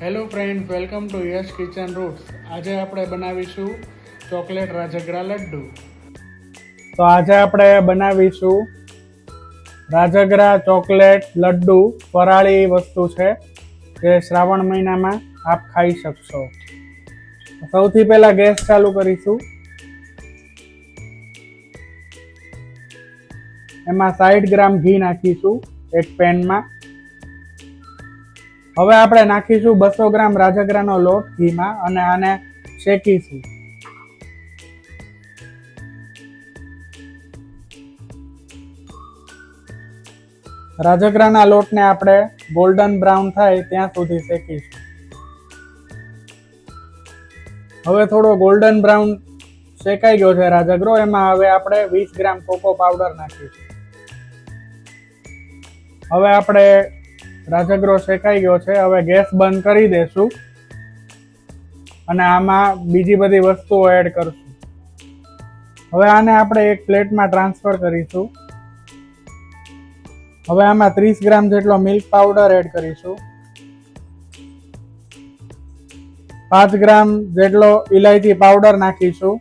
Hello friend, welcome to Yash kitchen roots. આજે આપણે બનાવીશું ચોકલેટ રાજગરા લડ્ડુ. તો આજે આપણે બનાવીશું રાજગરા ચોકલેટ લડ્ડુ. ફરાળી વસ્તુ છે જે શ્રાવણ મહિનામાં આપ ખાઈ શકશો. સૌથી પહેલા ગેસ ચાલુ કરીશું. એમાં 60 ગ્રામ ઘી નાખીશું એક પેનમાં. હવે આપણે નાખીશું 200 ગ્રામ રાજગરાનો લોટ ઘીમાં અને આને શેકીશું. રાજગરાના લોટને આપણે ગોલ્ડન બ્રાઉન થાય ત્યાં સુધી શેકીશું. હવે થોડો ગોલ્ડન બ્રાઉન શેકાઈ ગયો છે રાજગરો. એમાં હવે આપણે 20 ગ્રામ કોકો પાવડર નાખીશું. હવે આપણે રાજગરો શેકાઈ ગયો છે. હવે ગેસ બંધ કરી દેશું અને આમાં બીજી બધી વસ્તુઓ એડ કરશું. હવે આને આપણે એક પ્લેટમાં ટ્રાન્સફર કરીશું. હવે આમાં 30 ગ્રામ જેટલો મિલ્ક પાવડર એડ કરીશું. 5 ગ્રામ જેટલો ઇલાયચી પાવડર નાખીશું.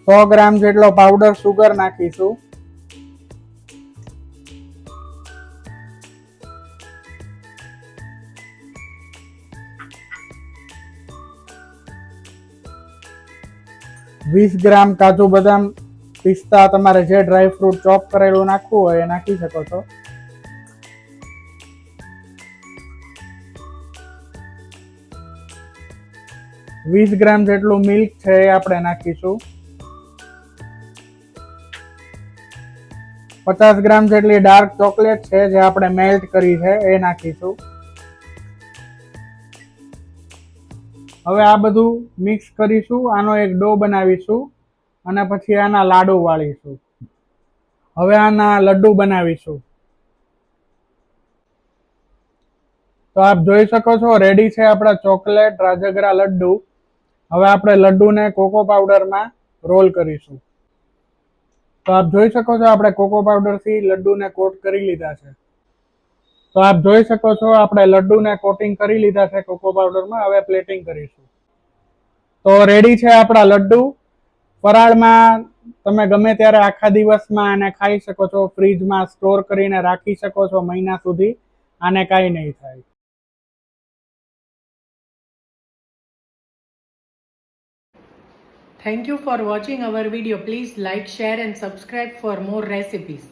100 ગ્રામ જેટલો પાવડર સુગર નાખીશું. વીસ ગ્રામ કાજુ બદામ પિસ્તા, તમારે જે ડ્રાય ફ્રૂટ ચોપ કરેલું નાખવું હોય એ નાખી શકો છો. વીસ ગ્રામ જેટલું મિલ્ક છે એ આપણે નાખીશું. 50 ગ્રામ જેટલી ડાર્ક ચોકલેટ છે જે આપણે મેલ્ટ કરી છે એ નાખીશું. હવે આ બધું મિક્સ કરીશું. આનો એક ડો બનાવીશું અને પછી આના લાડુ વાળીશું. હવે આના લડ્ડુ બનાવીશું. તો આપ જોઈ શકો છો રેડી છે આપણા ચોકલેટ રાજગરા લડ્ડુ. હવે આપણે લડ્ડુને કોકો પાવડરમાં રોલ કરીશું. તો આપ જોઈ શકો છો આપણે કોકો પાવડરથી લડ્ડુને કોટ કરી લીધા છે. તો આપ જોઈ શકો છો આપણે લડ્ડુને કોટિંગ કરી લીધા છે કોકો પાવડરમાં. હવે પ્લેટિંગ કરીશું. તો રેડી છે આપણા લડ્ડુ. ફરાળમાં તમે ગમે ત્યારે આખા દિવસમાં આને ખાઈ શકો છો. ફ્રીજમાં સ્ટોર કરીને રાખી શકો છો મહિના સુધી. આને કાંઈ નહીં થાય. Thank you for watching our video. Please like, share and subscribe for more recipes.